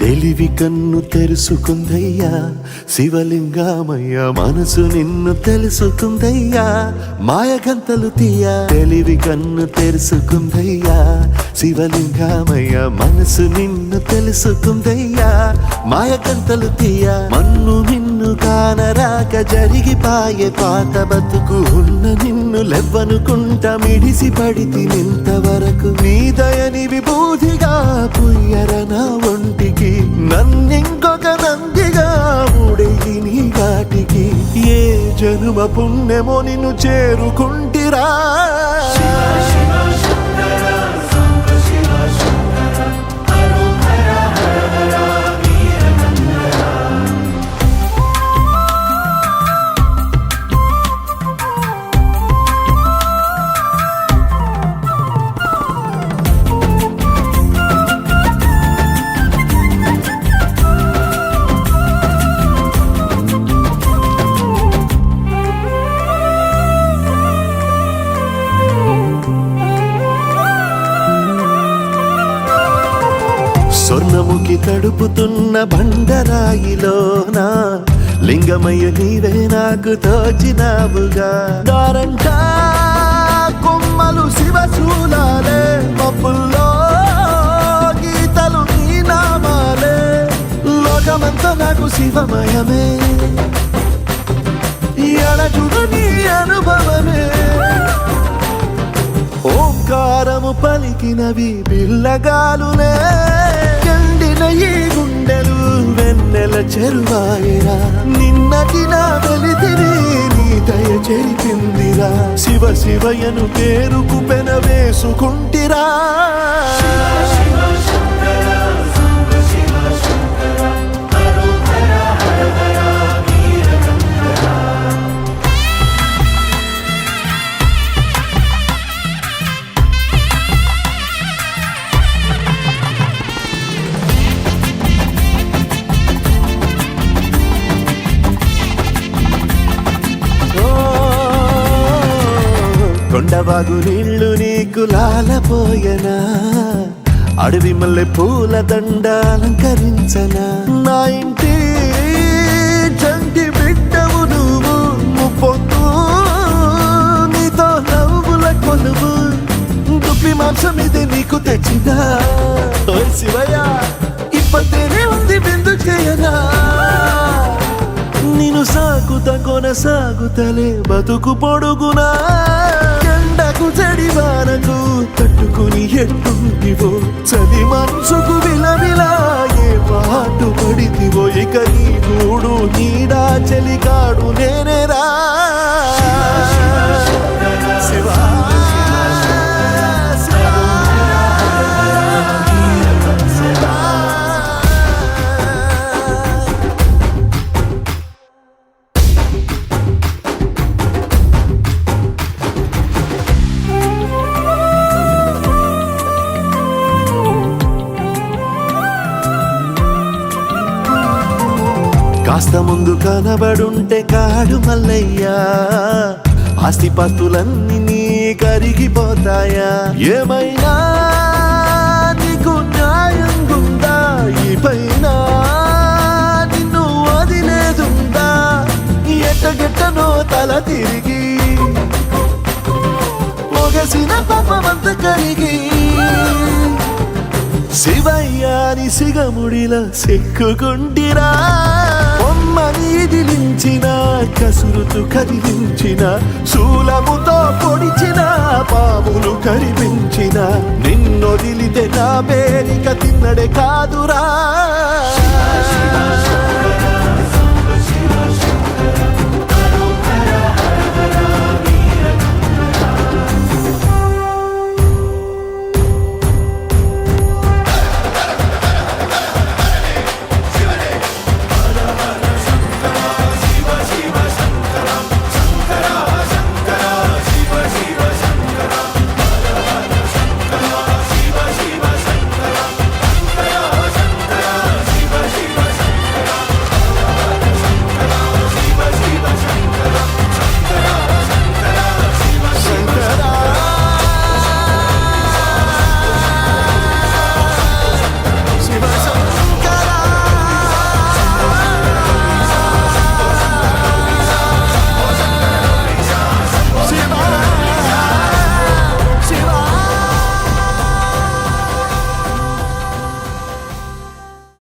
తెలివి కన్ను తెరుసుకుందయ్యా శివలింగమయ్య మనసు నిన్ను తెలుసుకుందయ్యా మాయగంతలు తీయ తెలివి కన్ను తెరుసుకుందయ్యా శివలింగమయ్య మనసు నిన్ను తెలుసుకుందయ్యా మాయగంతలు తీయ మన్ను నిన్ను కానరాక జరిగిపాయే పాత బతుకు ఉన్న నిన్ను లెవ్వనుకుంట మిడిసి పడితి నింతవరకు నీ దయని విభూతిగా పుయ్యర నా ఒంటికి నన్నింకొక నందిగా ఊడేది నీ ఘాటికి ఏ జనుమ పుణ్యమో నిన్ను చేరుకుంటిరా స్వర్ణముఖి తడుపుతున్న బండరాయిలోనా లింగమయ్య నీవే నాకు తోచినావుగా దారంట కొమ్మలు శివశూలాలే మబ్బుల్లో గీతలు నీ నామాలే లోకమంతా నాకు శివమయమే ఎడచుడు నీ అనుభవమే ఓంకారము పలికినవి పిల్లగాలునే కండిన ఈ గుండెలు వెన్నెల చెరువాయరా నిన్నటి నా వెలితిని నీ దయ చెరిపిందిరా శివ శివయను పేరుకు పెన వేసుకుంటిరా కొండవాగు నీళ్లు నీకు లాలపోయనా అడవి మల్లె పూల దండ అలంకరించనా నా ఇంటి చంటి బిడ్డవు నువ్వు ముప్పొద్దు నీతో నవ్వుల కొలువు దుప్పి మాంసం ఇది నీకు తెచ్చినా శివయ్య ఇప్పటినే ఉంది బిందు చేయనా నిన్ను సాగుతా కొనసాగుతలే బతుకు పొడుగునా ఎండకు చెడివానకు తట్టుకుని ఎట్టుంటివో చది మనసుకు విలవిలా ఏ పాటు పడితివో ఇక నీ గూడు నీడా చెలికాడు నేనేరా శివా కాస్త ముందు కనబడుంటే కాడు మల్లయ్యా ఆస్తిపాస్తులన్నీ నీ కరిగిపోతాయా ఏమైనా నీకు న్యాయం గుందా ఈ పైన నిన్ను వదిలేదుందా ఎట్టగెట్టనో తల తిరిగి మొగసిన పాపమంత కరిగి శివయ్యాని సిగముడిలా సిక్కుకుంటిరా బొమ్మనిదిలించిన కసురుతూ కదిలించిన శూలముతో పొడిచిన పాములు కరిపించిన నిన్నొదిలితే నా పేరిక తిన్నడే కాదురా